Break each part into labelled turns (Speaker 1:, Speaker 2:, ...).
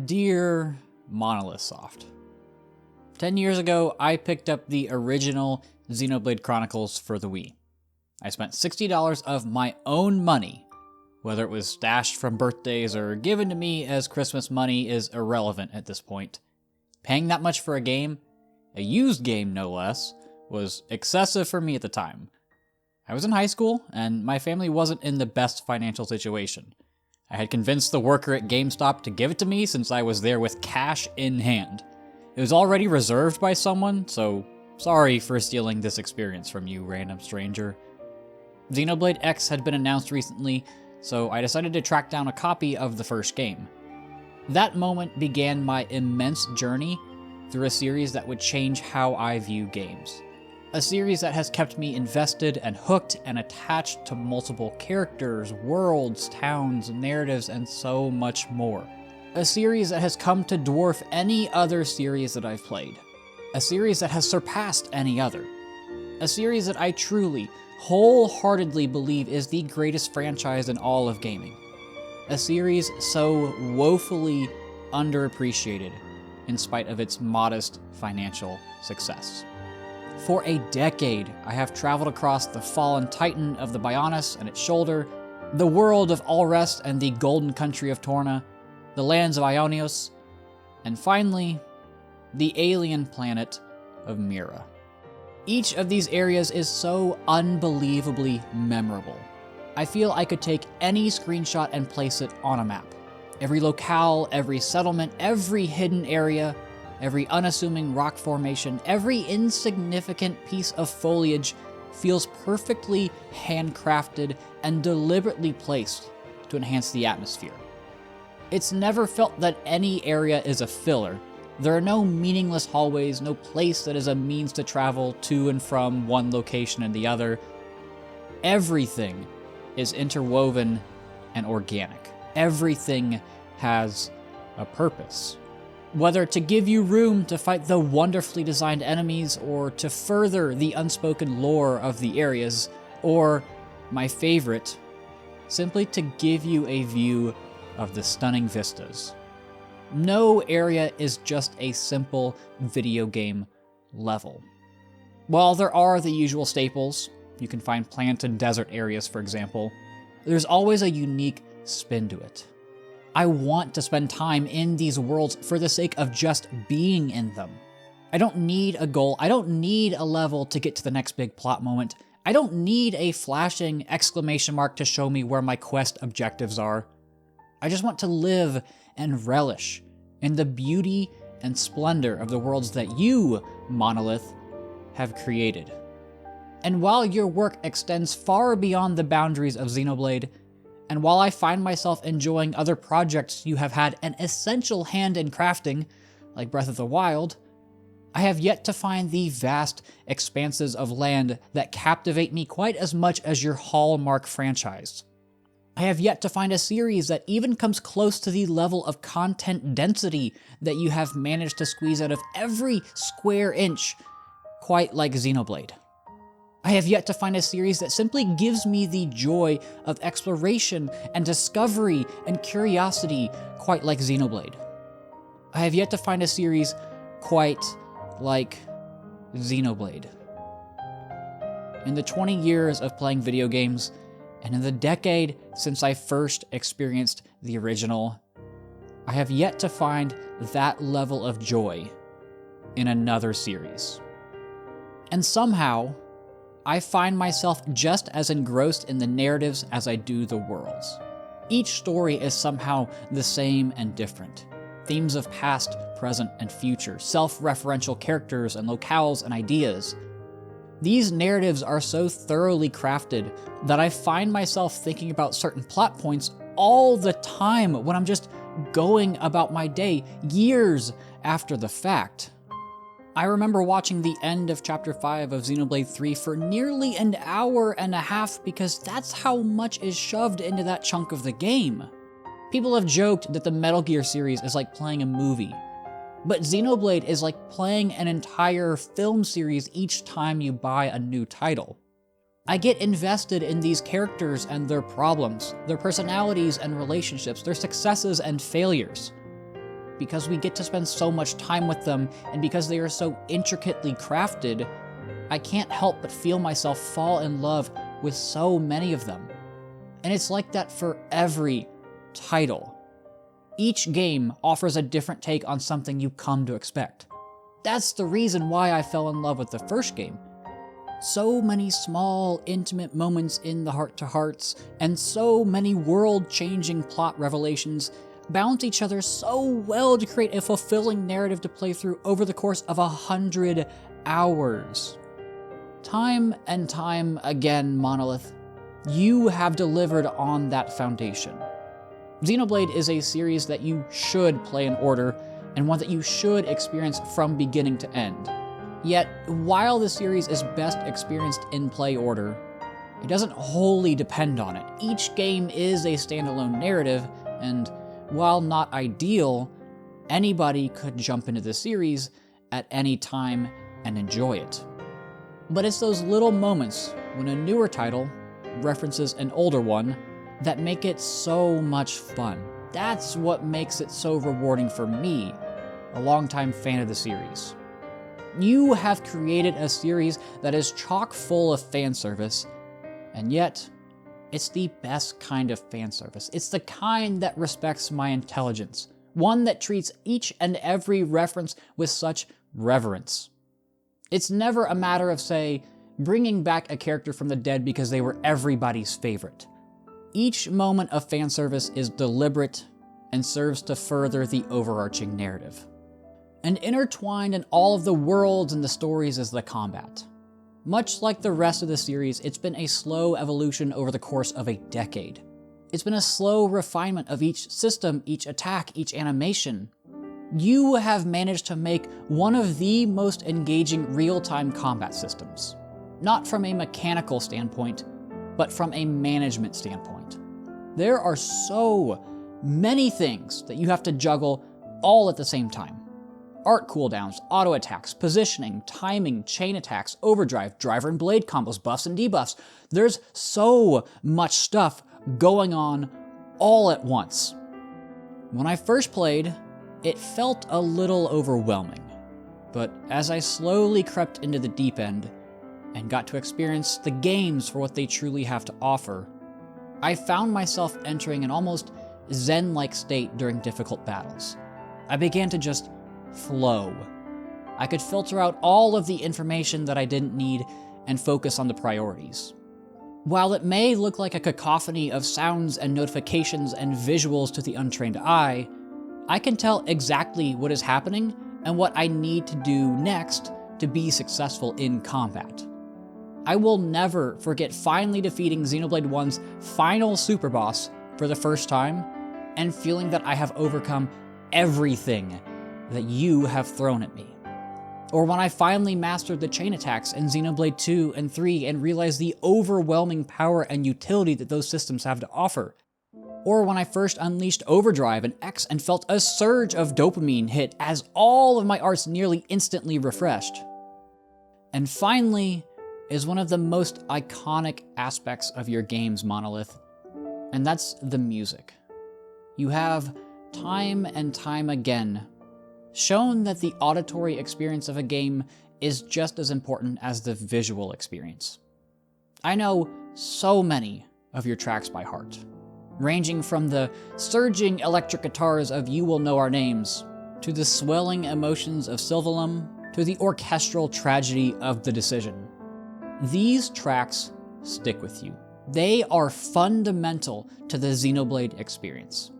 Speaker 1: Dear Monolith Soft, 10 years ago, I picked up the original Xenoblade Chronicles for the Wii. I spent $60 of my own money. Whether it was stashed from birthdays or given to me as Christmas money is irrelevant at this point. Paying that much for a game, a used game no less, was excessive for me at the time. I was in high school, and my family wasn't in the best financial situation. I had convinced the worker at GameStop to give it to me since I was there with cash in hand. It was already reserved by someone, so sorry for stealing this experience from you, random stranger. Xenoblade X had been announced recently, so I decided to track down a copy of the first game. That moment began my immense journey through a series that would change how I view games. A series that has kept me invested and hooked and attached to multiple characters, worlds, towns, narratives, and so much more. A series that has come to dwarf any other series that I've played. A series that has surpassed any other. A series that I truly, wholeheartedly believe is the greatest franchise in all of gaming. A series so woefully underappreciated in spite of its modest financial success. For a decade, I have traveled across the fallen titan of the Bionis and its shoulder, the world of Alrest and the golden country of Torna, the lands of Ionios, and finally, the alien planet of Mira. Each of these areas is so unbelievably memorable. I feel I could take any screenshot and place it on a map. Every locale, every settlement, every hidden area, every unassuming rock formation, every insignificant piece of foliage feels perfectly handcrafted and deliberately placed to enhance the atmosphere. It's never felt that any area is a filler. There are no meaningless hallways, no place that is a means to travel to and from one location and the other. Everything is interwoven and organic. Everything has a purpose. Whether to give you room to fight the wonderfully designed enemies, or to further the unspoken lore of the areas, or, my favorite, simply to give you a view of the stunning vistas. No area is just a simple video game level. While there are the usual staples, you can find plant and desert areas for example, there's always a unique spin to it. I want to spend time in these worlds for the sake of just being in them. I don't need a goal, I don't need a level to get to the next big plot moment, I don't need a flashing exclamation mark to show me where my quest objectives are. I just want to live and relish in the beauty and splendor of the worlds that you, Monolith, have created. And while your work extends far beyond the boundaries of Xenoblade, and while I find myself enjoying other projects you have had an essential hand in crafting, like Breath of the Wild, I have yet to find the vast expanses of land that captivate me quite as much as your Hallmark franchise. I have yet to find a series that even comes close to the level of content density that you have managed to squeeze out of every square inch, quite like Xenoblade. I have yet to find a series that simply gives me the joy of exploration and discovery and curiosity quite like Xenoblade. I have yet to find a series quite like Xenoblade. In the 20 years of playing video games, and in the decade since I first experienced the original, I have yet to find that level of joy in another series. And somehow, I find myself just as engrossed in the narratives as I do the worlds. Each story is somehow the same and different. Themes of past, present, and future, self-referential characters and locales and ideas. These narratives are so thoroughly crafted that I find myself thinking about certain plot points all the time when I'm just going about my day years after the fact. I remember watching the end of Chapter 5 of Xenoblade 3 for nearly an hour and a half because that's how much is shoved into that chunk of the game. People have joked that the Metal Gear series is like playing a movie, but Xenoblade is like playing an entire film series each time you buy a new title. I get invested in these characters and their problems, their personalities and relationships, their successes and failures. Because we get to spend so much time with them, and because they are so intricately crafted, I can't help but feel myself fall in love with so many of them. And it's like that for every title. Each game offers a different take on something you come to expect. That's the reason why I fell in love with the first game. So many small, intimate moments in the heart-to-hearts, and so many world-changing plot revelations balance each other so well to create a fulfilling narrative to play through over the course of 100 hours. Time and time again, Monolith, you have delivered on that foundation. Xenoblade is a series that you should play in order, and one that you should experience from beginning to end. Yet, while the series is best experienced in play order, it doesn't wholly depend on it. Each game is a standalone narrative, and while not ideal, anybody could jump into the series at any time and enjoy it. But it's those little moments when a newer title references an older one that make it so much fun. That's what makes it so rewarding for me, a longtime fan of the series. You have created a series that is chock full of fan service, and yet, it's the best kind of fan service. It's the kind that respects my intelligence, one that treats each and every reference with such reverence. It's never a matter of, say, bringing back a character from the dead because they were everybody's favorite. Each moment of fan service is deliberate and serves to further the overarching narrative. And intertwined in all of the worlds and the stories is the combat. Much like the rest of the series, it's been a slow evolution over the course of a decade. It's been a slow refinement of each system, each attack, each animation. You have managed to make one of the most engaging real-time combat systems. Not from a mechanical standpoint, but from a management standpoint. There are so many things that you have to juggle all at the same time. Art cooldowns, auto attacks, positioning, timing, chain attacks, overdrive, driver and blade combos, buffs and debuffs. There's so much stuff going on all at once. When I first played, it felt a little overwhelming. But as I slowly crept into the deep end and got to experience the games for what they truly have to offer, I found myself entering an almost zen-like state during difficult battles. I began to just flow. I could filter out all of the information that I didn't need and focus on the priorities. While it may look like a cacophony of sounds and notifications and visuals to the untrained eye, I can tell exactly what is happening and what I need to do next to be successful in combat. I will never forget finally defeating Xenoblade 1's final super boss for the first time and feeling that I have overcome everything that you have thrown at me. Or when I finally mastered the chain attacks in Xenoblade 2 and 3 and realized the overwhelming power and utility that those systems have to offer. Or when I first unleashed Overdrive and X and felt a surge of dopamine hit as all of my arts nearly instantly refreshed. And finally is one of the most iconic aspects of your games, Monolith, and that's the music. You have, time and time again, shown that the auditory experience of a game is just as important as the visual experience. I know so many of your tracks by heart, ranging from the surging electric guitars of You Will Know Our Names, to the swelling emotions of Sylvalum, to the orchestral tragedy of The Decision. These tracks stick with you. They are fundamental to the Xenoblade experience.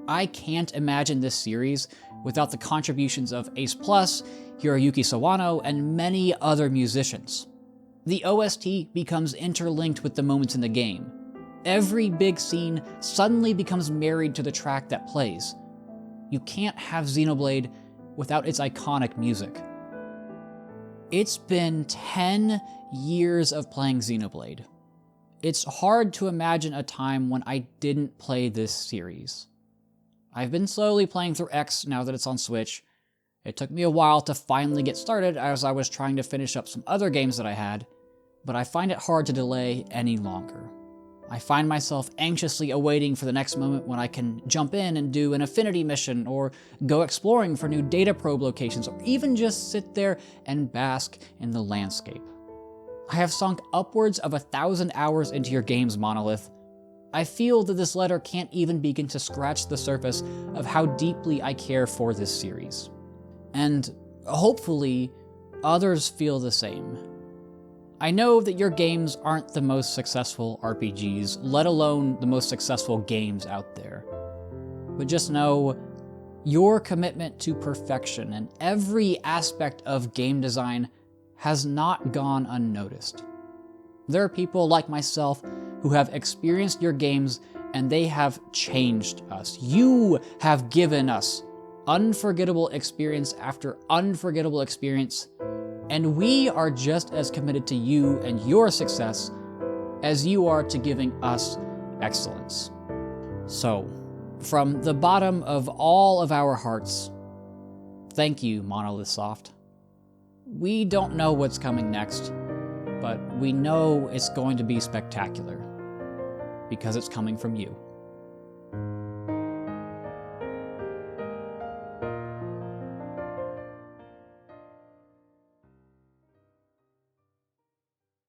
Speaker 1: I can't imagine this series without the contributions of Ace Plus, Hiroyuki Sawano, and many other musicians. The OST becomes interlinked with the moments in the game. Every big scene suddenly becomes married to the track that plays. You can't have Xenoblade without its iconic music. It's been 10 years of playing Xenoblade. It's hard to imagine a time when I didn't play this series. I've been slowly playing through X now that it's on Switch. It took me a while to finally get started as I was trying to finish up some other games that I had, but I find it hard to delay any longer. I find myself anxiously awaiting for the next moment when I can jump in and do an affinity mission, or go exploring for new data probe locations, or even just sit there and bask in the landscape. I have sunk upwards of 1,000 hours into your games, Monolith. I feel that this letter can't even begin to scratch the surface of how deeply I care for this series. And hopefully, others feel the same. I know that your games aren't the most successful RPGs, let alone the most successful games out there. But just know, your commitment to perfection in every aspect of game design has not gone unnoticed. There are people like myself who have experienced your games, and they have changed us. You have given us unforgettable experience after unforgettable experience, and we are just as committed to you and your success as you are to giving us excellence. So, from the bottom of all of our hearts, thank you, Monolith Soft. We don't know what's coming next, but we know it's going to be spectacular, because it's coming from you.